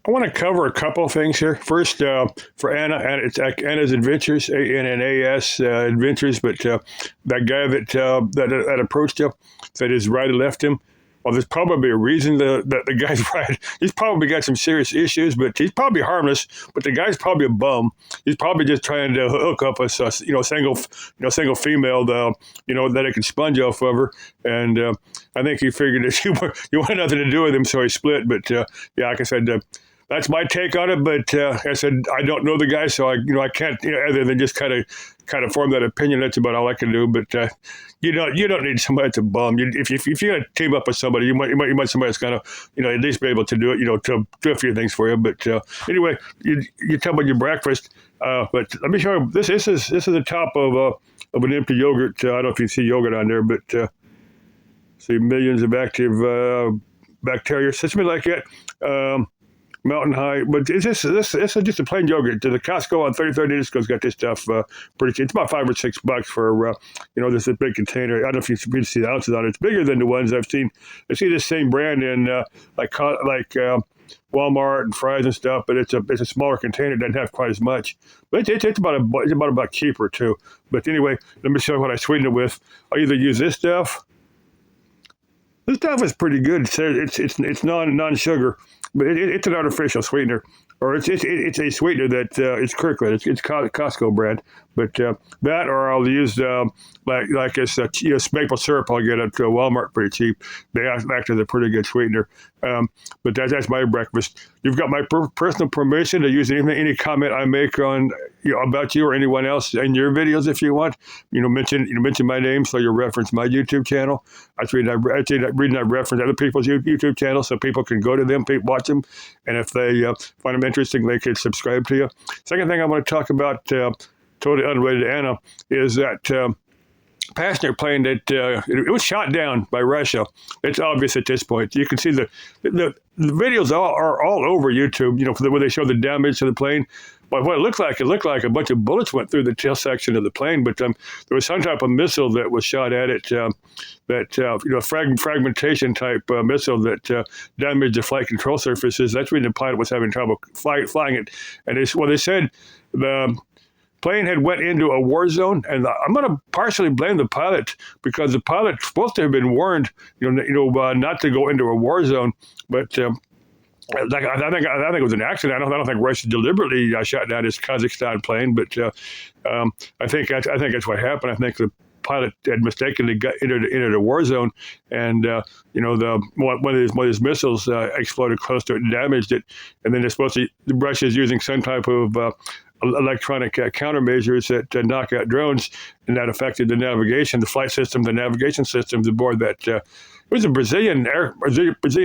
I want to cover a couple of things here. First, for Anna, and it's Anna's Adventures, ANNAS Adventures. But that guy that approached you, that his rider left him. Well, there's probably a reason that the guy's right. He's probably got some serious issues, but he's probably harmless. But the guy's probably a bum. He's probably just trying to hook up a single female, that he can sponge off of her. And I think he figured that you want nothing to do with him, so he split. But yeah, like I said. That's my take on it, but I said I don't know the guy, so I can't other than just kind of form that opinion. That's about all I can do. But you don't need somebody that's a bum. If you're gonna team up with somebody, you might somebody that's gonna at least be able to do it. To do a few things for you. But anyway, you tell about your breakfast. But let me show you. This is the top of an empty yogurt. I don't know if you see yogurt on there, but see millions of active bacteria. Something like that. Mountain High, but this is just a plain yogurt. The Costco on 33rd Disco's got this stuff pretty cheap. It's about $5 or $6 for this big container. I don't know if you can see the ounces on it. It's bigger than the ones I've seen. I see this same brand in like Walmart and Fry's and stuff, but it's a smaller container. It doesn't have quite as much. But it's about cheaper too. But anyway, let me show you what I sweeten it with. I either use this stuff. This stuff is pretty good. It's non-sugar, but it's an artificial sweetener, or it's a sweetener that it's Kirkland. It's Costco brand, but that or I'll use like this maple syrup I'll get at Walmart pretty cheap. They act as a pretty good sweetener. But that's my breakfast. You've got my personal permission to use any comment I make on about you or anyone else in your videos if you want. Mention my name so you reference my YouTube channel. Reading I reference other people's YouTube channels so people can go to them, watch them, and if they find them interesting, they can subscribe to you. Second thing I want to talk about, totally unrelated to Anna, is that passenger plane that it was shot down by Russia. It's obvious at this point. You can see the videos are all over YouTube. Where they show the damage to the plane. But what it looked like a bunch of bullets went through the tail section of the plane. But there was some type of missile that was shot at it. Fragmentation type missile that damaged the flight control surfaces. That's when the pilot was having trouble flying it. And they said the plane had went into a war zone, and I'm going to partially blame the pilot because the pilot's supposed to have been warned, not to go into a war zone. But I think it was an accident. I don't think Russia deliberately shot down this Kazakhstan plane, but I think that's what happened. I think the pilot had mistakenly entered a war zone, and one of his missiles exploded close to it and damaged it. And then Russia's using some type of electronic countermeasures that knock out drones, and that affected the navigation, the flight system, the navigation systems aboard that. It was a Brazilian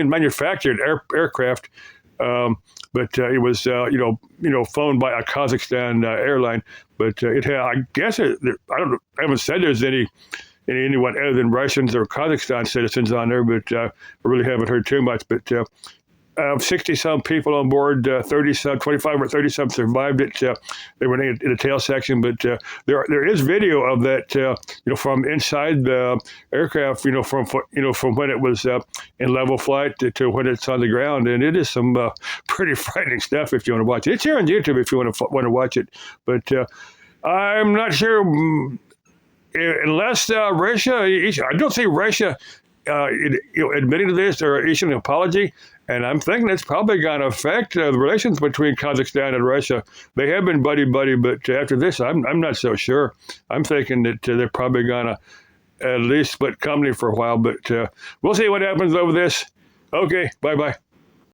manufactured aircraft, but it was flown by a Kazakhstan airline. But it had, I guess, I haven't said there's anyone other than Russians or Kazakhstan citizens on there, but I really haven't heard too much. But 60-some people on board, 30-some, 25 or 30-some survived it. They were in the tail section, but there is video of that, from inside the aircraft, from when it was in level flight to when it's on the ground, and it is some pretty frightening stuff if you want to watch it. It's here on YouTube if you want to watch it, but I'm not sure unless Russia. I don't see Russia admitting to this or issuing an apology. And I'm thinking it's probably going to affect the relations between Kazakhstan and Russia. They have been buddy-buddy, but after this, I'm not so sure. I'm thinking that they're probably going to at least split company for a while, but we'll see what happens over this. Okay, bye-bye.